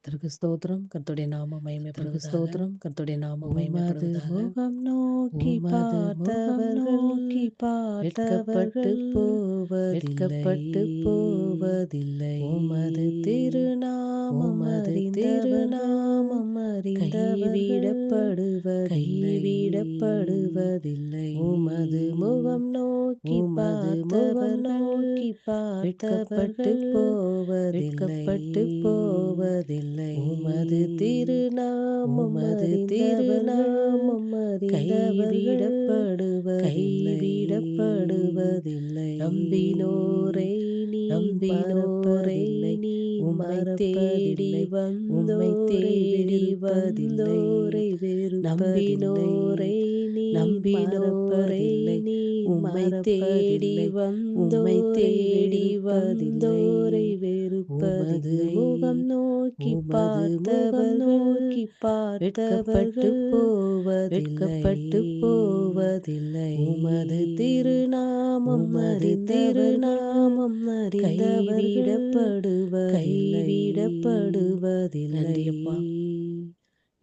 கர்த்தருக்கு ஸ்தோத்திரம். கர்த்தருடைய நாமம் கர்த்தருக்கு மகிமைப்படுவதாக. ஸ்தோத்திரம். கர்த்தருடைய நாமம் உமது மகிமைப்படுவதாக. முகம் நோக்கி உமது முகம் பார்த்தவர்கள் நோக்கி வெட்கப்பட்டு பார்த்தவர்கள் போவதில்லை. வெட்கப்பட்டு போவதில்லை. உமது திருநாமம் உமது அறிந்தவர்கள் திருநாமம் அறிந்தவர்கள் கைவிடப்படுவதில்லை. கைவிடப்படுவதில்லை. உமது முகம் நோக்கி உமது முகம் பார்த்தவர்கள் நோக்கி வெட்கப்பட்டு பார்த்தவர்கள் போவதில்லை. வெட்கப்பட்டு போவதில்லை. உமது திருநாமம் உமது அறிந்தவர்கள் திருநாமம் அறிந்தவர்கள் கைவிடப்படுவதில்லை. கைவிடப்படுவதில்லை. நம்பினோரை நீ நம்பினோரை மறப்பதில்லை. நீ உம்மை தேடி மறப்பதில்லை. உம்மை வந்தோரை தேடி வெறுப்பதில்லை. வந்தோரை வெறுப்பதில்லை. நம்பினோரை நீ நம்பினோரை மறப்பதில்லை. நீ உம்மை தேடி மறப்பதில்லை. உம்மை வந்தோரை தேடி வெறுப்பதில்லை. வந்தோரை உமது வெறுப்பதில்லை. முகம் நோக்கி உமது முகம் பார்த்தவர்கள் நோக்கி வெட்கப்பட்டு பார்த்தவர்கள் போவதில்லை. வெட்கப்பட்டு போவதில்லை. உமது திருநாமம் உமது அறிந்தவர்கள் திருநாமம் அறிந்தவர்கள் கைவிடப்படுவதில்லை. கைவிடப்படுவதில்லை.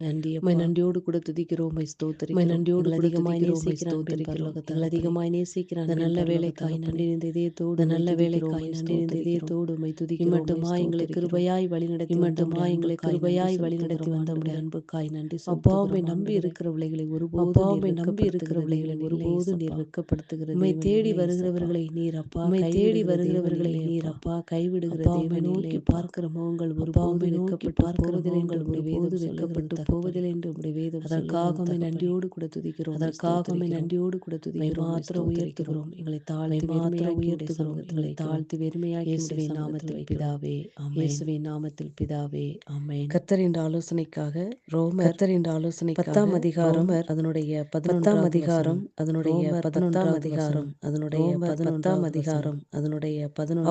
நன்றியப்பா, உம்மை நன்றியப்பா. நன்றியோடு கூட துதிக்கிறோம், உம்மை உம்மை ஸ்தோத்தரிக்கிறோம். நன்றியோடு எங்கள் கூட அதிகமாய் துதிக்கிறோம். உம்மை நேசிக்கிற அன்பின் ஸ்தோத்தரிக்கிறோம். பரலோக எங்கள் தகப்பனே, அதிகமாய் நேசிக்கிற இந்த அன்பின் நல்ல பரலோக வேலைக்காய் தகப்பனே, நன்றி நிறைந்த இதயத்தோடு இந்த உம்மை நல்ல துதிக்கிறோம், வேலைக்காய் உம்மை நன்றி நிறைந்த ஸ்தோத்தரிக்கிறோம். இதயத்தோடு உம்மை துதிக்கிறோம். உம்மை இம்மட்டுமா எங்களை ஸ்தோத்தரிக்கிறோம். கிருபையாய் வழிநடத்தி வந்த இம்மட்டுமா உம்முடைய எங்களை அன்புக்காய் நன்றி கிருபையாய் வழிநடத்தி செலுத்துகிறோம் வந்த உம்முடைய ஆண்டவரே. அன்புக்காய் நன்றி அப்பா, உம்மை செலுத்துகிறோம் நம்பி ஆண்டவரே. இருக்கிற பிள்ளைகளை அப்பா, ஒருபோதும் உம்மை நீர் நம்பி இருக்கிற வெட்கப்படுத்துகிற பிள்ளைகளை தேவன் இல்லை ஒருபோதும் நீர் ஏசப்பா. வெட்கப்படுத்துகிற உம்மை தேவன் தேடி இல்லை ஏசப்பா. வருகிறவர்களை நீர் அப்பா உம்மை தேடி கைவிடுகிற தேவன் வருகிறவர்களை இல்லை நீர் அப்பா. அப்பா கைவிடுகிற அப்பா, உம்மை தேவன் இல்லை நோக்கி அப்பா. பார்க்கிற முகங்கள் அப்பா, ஒருபோது உம்மை நோக்கி வெட்கப்பட்டு பார்க்கிற போவதில்லை என்று முகங்கள் உம்முடைய ஒருபோது வேதம் சொல்லுகிறது வெட்கப்பட்டு தகப்பனே. போவதில்லை என்று உம்முடைய வேதம் அதற்காக சொல்லுகிறது உம்மை தகப்பனே. நன்றியோடு கூட துதிக்கிறோம், உம்மை அதற்காக உம்மை ஸ்தோத்தரிக்கிறோம். நன்றியோடு கூட உம்மை துதிக்கிறோம். உம்மை மாத்திரம் ஸ்தோத்தரிக்கிறோம். உயர்த்துகிறோம். எங்களை உம்மை தாழ்த்தி மாத்திரம் வெறுமையாக்கி உடைய உயர்த்துகிறோம். சமூகத்தில் எங்களை வைக்கிறோம். தாழ்த்தி வெறுமையாக்கி உடைய இயேசுவின் சமூகத்தில் நாமத்தில் வைக்கிறோம். பிதாவே, ஆமென். இயேசுவின் நாமத்தில் பிதாவே, ஆமென். கர்த்தர் என்ற ஆலோசனைக்காக ரோமர் கர்த்தர் என்ற ஆலோசனைக்காக 10ஆம் அதிகாரம் ரோமர் அதனுடைய 10ஆம் 11வது அதிகாரம் வசனம். அதனுடைய ரோமர் 10ஆம் 10ஆம் அதிகாரம் வசனம். அதனுடைய ரோமர் 10ஆம் 11ஆம் வசனம். அதிகாரம் அதனுடைய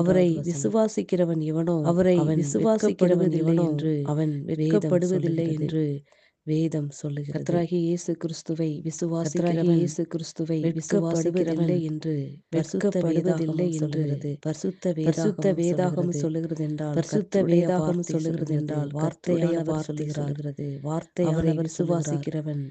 அவரை 11வது வசனம். விசுவாசிக்கிறவன் எவனோ அவரை அவன் விசுவாசிக்கிறவன் வெட்கப்படுவதில்லை எவனோ என்று அவன் வேதம் வெட்கப்படுவதில்லை சொல்லுகிறது. என்று வேதம் சொல்லுகிறது. கர்த்தராகிய இயேசு கிறிஸ்துவை கர்த்தராகிய விசுவாசிக்கிறவன் இயேசு கிறிஸ்துவை வெட்கப்படுவதில்லை விசுவாசிக்கிறவன் என்று வெட்கப்படுவதில்லை என்று பரிசுத்த பரிசுத்த வேதாகமம் சொல்லுகிறது. சொல்லுகிறது என்றால் பரிசுத்த கர்த்தருடைய வேதாகமம் வார்த்தை சொல்லுகிறது என்றால் கர்த்தருடைய வார்த்தையானவர் வார்த்தை சொல்லுகிறது. அவரை வார்த்தையானவர் விசுவாசிக்கிறவன்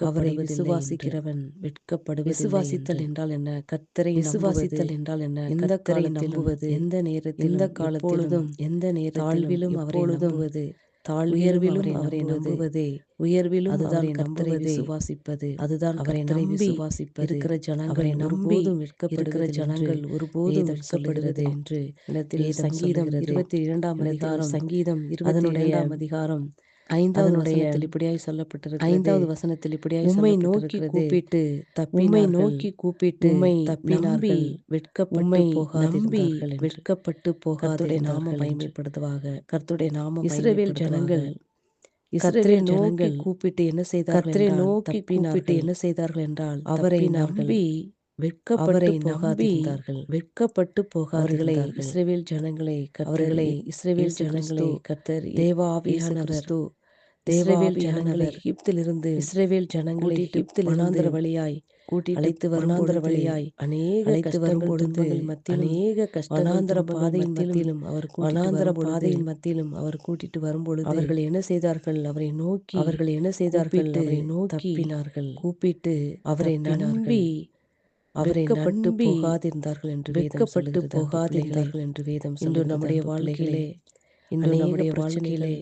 அவரை விசுவாசிக்கிறவன் வெட்கப்படுவதில்லை என்று. விசுவாசித்தல் என்றால் என்ன? கர்த்தரை விசுவாசித்தல் என்றால் என்ன? எந்த கர்த்தரை காலத்திலும், நம்புவது, எந்த நேரத்திலும், எந்த காலத்திலும், எப்பொழுதும், எந்த நேரத்திலும், தாழ்விலும் அவரை எப்பொழுதும், நம்புவது, தாழ்விலும் அவரை நம்புவதே, உயர்விலும் அதுதான் அவரை கர்த்தரை நம்புவதே, விசுவாசிப்பது. அதுதான் அவரை கர்த்தரை நம்பி விசுவாசிப்பது. இருக்கிற ஜனங்கள் அவரை நம்பி ஒருபோதும் இருக்கிற வெட்கப்படுவதில்லை ஜனங்கள் என்று ஒருபோதும் வேதம் வெட்கப்படுவது சொல்லுகிறது. என்று இடத்தில் வேதம் சங்கீதம் சொல்லுகிறது. 22ஆம் அதிகாரம் சங்கீதம் அதனுடைய 22ஆம் அதிகாரம் 5வது அதனுடைய வசனத்தில் இப்படியாய் சொல்லப்பட்டிருக்கிறது. 5வது வசனத்தில் இப்படியாய் உம்மை நோக்கி சொல்லப்பட்டிருக்கிறது. கூப்பிட்டு உம்மை தப்பினார்கள். நோக்கி கூப்பிட்டு உம்மை தப்பினார்கள். நம்பி வெட்கப்பட்டு உம்மை நம்பி போகாதிருந்தார்கள் என்று. வெட்கப்பட்டு கர்த்தருடைய நாமம் போகாதிருந்தார்கள் என்று. மகிமைப்படுவதாக. கர்த்தருடைய நாமம் இஸ்ரவேல் ஜனங்கள் கர்த்தரை இஸ்ரவேல் நோக்கி ஜனங்கள் கூப்பிட்டு என்ன செய்தார்கள் கர்த்தரை என்றால் நோக்கி கூப்பிட்டு தப்பினார்கள். என்ன செய்தார்கள் என்றால் அவரை தப்பினார்கள். நம்பி வெட்கப்பட்டு அவரை நம்பி போகாதிருந்தார்கள். வெட்கப்பட்டு அவர்களை போகாதிருந்தார்கள். இஸ்ரவேல் ஜனங்களை அவர்களை இஸ்ரவேல் இயேசு ஜனங்களை கிறிஸ்து கர்த்தர் தேவ இயேசு ஆவியானவர் கிறிஸ்து இஸ்ரவேல் ஜனங்களை தேவாவியானவர் எகிப்திலிருந்து இஸ்ரவேல் ஜனங்களை கூட்டிட்டு எகிப்திலிருந்து வனாந்தர வழியாய் கூட்டிட்டு அழைத்து வனாந்தர வரும்பொழுது வழியாய் அநேக அழைத்து கஷ்டங்கள் வரும்பொழுது துன்பங்கள் மத்தியிலும் அநேக கஷ்டங்கள் வனாந்தர துன்பங்கள் பாதையின் மத்தியிலும் மத்தியிலும் அவர் கூட்டிட்டு வனாந்தர வரும்பொழுது பாதையின் மத்தியிலும் அவர் கூட்டிட்டு வரும்பொழுது அவர்கள் என்ன செய்தார்கள்? அவரை நோக்கி அவர்கள் என்ன செய்தார்கள்? கூப்பிட்டு அவரை நோக்கி தப்பினார்கள். கூப்பிட்டு அவரை தப்பினார்கள். நம்பி அவரை வெட்கப்பட்டு நம்பி போகாதிருந்தார்கள் என்று வேதம் வெட்கப்பட்டு சொல்லுகிறது. அன்பு பிள்ளைகளே, போகாதிருந்தார்கள் என்று வேதம் இன்று சொல்லுகிறது. நம்முடைய அன்பு வாழ்க்கையிலே பிள்ளைகளே, இன்று அநேக நம்முடைய பிரச்சனைகள்,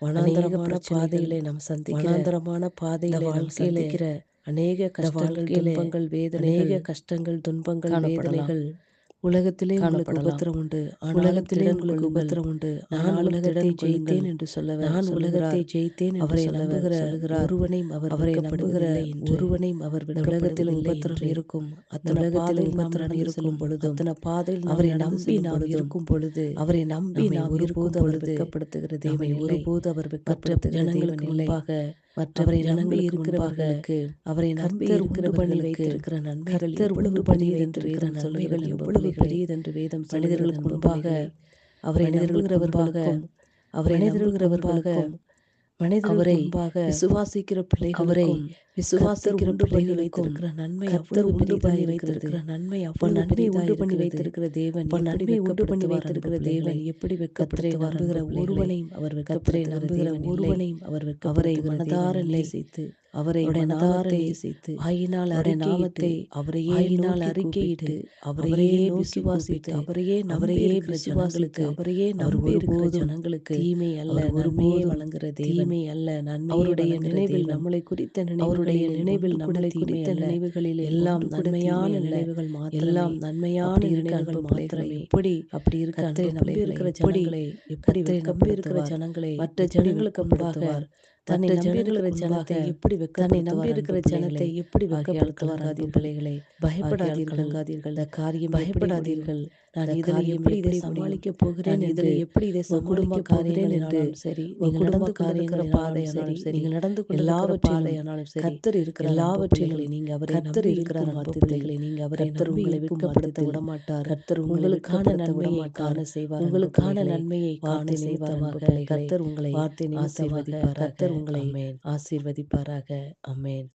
வாழ்க்கையிலே அநேக வனாந்தரமான பிரச்சனைகள், பாதையிலே நாம் சந்திக்கிற வனாந்தரமான இந்த பாதையிலே நாம் வாழ்க்கையிலே சந்திக்கிற அநேக இந்த கஷ்டங்கள், வாழ்க்கையிலே துன்பங்கள், வேதனைகள் அநேக கஷ்டங்கள் துன்பங்கள் காணப்படலாம். வேதனைகள் உலகத்திலே உங்களுக்கு காணப்படலாம். உபத்திரம் உண்டு. ஆனாலும் உலகத்திலே திடன் உங்களுக்கு கொள்ளுங்கள். உபத்திரம் உண்டு. நான் ஆனாலும் உலகத்தை திடன் கொள்ளுங்கள். ஜெயித்தேன் என்று நான் உலகத்தை ஜெயித்தேன் என்று அவரை சொல்லுகிறார். ஒருவனையும் அவர் அவரை நம்புகிற வெட்கப்படுவதில்லை என்று. ஒருவனையும் அவர் இந்த உலகத்திலும் வெட்கப்படுவதில்லை உபத்திரம் என்று. இருக்கும். இந்த அத்தனை உலகத்திலும் பாதையில் நாம் உபத்திரம் நடந்து இருக்கும் செல்லும் பொழுதும், அத்தனை பாதையில் அவரை நாம் நடந்து நம்பி செல்லும் நாம் பொழுதும், இருக்கும் பொழுது, அவரை நம்பி நம்மை நாம் ஒருபோது இருக்கும் அவர் பொழுது வெட்கப்படுத்துகிற நம்மை தேவன் இல்லை. ஒருபோது அவர் மற்ற வெட்கப்படுத்துகிற ஜனங்களுக்கு தேவன் இல்லை. முன்பாக, மற்ற அவரை நம்பி ஜனங்களுக்கு இருக்கிறவர்களுக்கு, அவரை நம்பி கர்த்தர் உண்டு பண்ணி இருக்கிறவர்களுக்கு வைத்திருக்கிற நன்மைகள் கர்த்தர் எவ்வளவு உண்டு பண்ணி பெரியது என்று வைத்திருக்கிற வேதம் நன்மைகள் சொல்லுகிறது. எவ்வளவு பிள்ளைகளே, பெரியது என்று வேதம் மனிதர்களுக்கு சொல்லுகிறது. முன்பாக, அவரை மனிதர்களுக்கு நம்புகிறவர்களுக்கும் அவரை மனிதர்களுக்கு நம்புகிறவர்களுக்கும் அவரை மனிதர்களுக்கு முன்பாக விசுவாசிக்கிற அவரை பிள்ளைகளுக்கும் விசுவாசிக்கிற உண்டு பண்ணி பிள்ளைகளுக்கும் வைத்திருக்கிற நன்மை கர்த்தர் அவ்வளவு உண்டு பெரிதா பண்ணி இருக்கிறது. வைத்திருக்கிற நன்மை அப்ப அவ்வளவு நன்மை பெரிதா உண்டு பண்ணி இருக்கிறது. வைத்திருக்கிற தேவன் அப்ப எப்படி நன்மை உண்டு பண்ணி வெட்கப்படுத்துவார் அன்பு வைத்திருக்கிற பிள்ளைகளே? தேவன் எப்படி கர்த்தரை வெட்கப்படுத்துவார் அன்பு நம்புகிற பிள்ளைகளே? ஒருவனையும் அவர் கர்த்தரை வெட்கப்படுத்துகிற நம்புகிற தேவன் இல்லை. ஒருவனையும் அவர் அவரை வெட்கப்படுத்துகிற மனதார தேவன் இல்லை. நேசித்து அவரை அவருடைய மனதார நாமத்தை நேசித்து வாயினால் அவருடைய அறிக்கையிட்டு நாமத்தை அவரையே வாயினால் நோக்கி அறிக்கையிட்டு கூப்பிட்டு அவரையே நோக்கி விசுவாசித்து கூப்பிட்டு அவரையே நம்பி அவரையே இருக்கிற விசுவாசித்து ஜனங்களுக்கு அவரையே அவர் நம்பி இருக்கிற ஒருபோதும் ஜனங்களுக்கு தீமை அல்ல அவர் நன்மையே ஒருபோதும் வழங்குகிற தேவன். தீமை அல்ல நன்மையே அவருடைய வழங்குகிற நினைவில் தேவன். நம்மளை குறித்த அவருடைய நினைவுகளிலே நினைவில் ஒன்று கூட நம்மளை தீமை குறித்த அல்ல. நினைவுகளிலே எல்லாம் ஒன்று கூட நன்மையான தீமை அல்ல. நினைவுகள் மாத்திரமே. எல்லாம் நன்மையான அப்படி இருக்க நினைவுகள் அன்பு பிள்ளைகளே, மாத்திரமே. எப்படி அப்படி இருக்க கர்த்தரை அன்பு நம்பி பிள்ளைகளே, இருக்கிற எப்படி ஜனங்களை எப்படி கர்த்தரை நம்பி இருக்கிற வெட்கப்படுத்துவார்? ஜனங்களை மற்ற எப்படி ஜனங்களுக்கு முன்பாக வெட்கப்படுத்துவார்? தன்னை மற்ற நம்பி இருக்கிற ஜனங்களுக்கு முன்பாக ஜனத்தை எப்படி தன்னை நம்பி வெட்கப்படுத்துவார் அன்பு இருக்கிற பிள்ளைகளே? ஜனத்தை எப்படி ஆகையால் வெட்கப்படுத்துவார் அன்பு கலங்காதீர்கள், பிள்ளைகளே? ஆகையால் பயப்படாதீர்கள். கலங்காதீர்கள், இந்த காரியம் எப்படி முடியும்? பயப்படாதீர்கள். நான் இந்த இதில் காரியம் எப்படி இதை எப்படி முடியும்? சமாளிக்கப் போகிறேன் நான் என்று இதில் எப்படி இதை உங்கள் குடும்ப சமாளிக்கப் போகிறேன் என்று காரியங்களினாலும் சரி, உங்கள் நீங்கள் குடும்ப நடந்து கொண்டிருக்கிற காரியங்களினாலும் பாதையானாலும் சரி, நீங்கள் நடந்து கொண்டிருக்கிற எல்லாவற்றிலும் பாதையானாலும் சரி, கர்த்தர் இருக்கிறார் அன்பு எல்லாவற்றிலும் பிள்ளைகளே. நீங்க அவரை கர்த்தர் நம்பி இருக்கிறார் இருக்கும் அன்பு மத்தியில் பிள்ளைகளே. நீங்க அவரை கர்த்தர் நம்பி உங்களை இருக்கும் வெட்கப்படுத்த மத்தியில் விடமாட்டார். கர்த்தர் உங்களை உங்களுக்கான வெட்கப்படுத்த நன்மையை விடமாட்டார். காண செய்வார் அன்பு உங்களுக்கான பிள்ளைகளே. நன்மையை காண வார்த்தை செய்வார் அன்பு நிமித்தமாக பிள்ளைகளே. கர்த்தர் உங்களை வார்த்தை நிமித்தமாக ஆசீர்வதிப்பாராக. கர்த்தர் உங்களை ஆமென். ஆசீர்வதிப்பாராக. ஆமென்.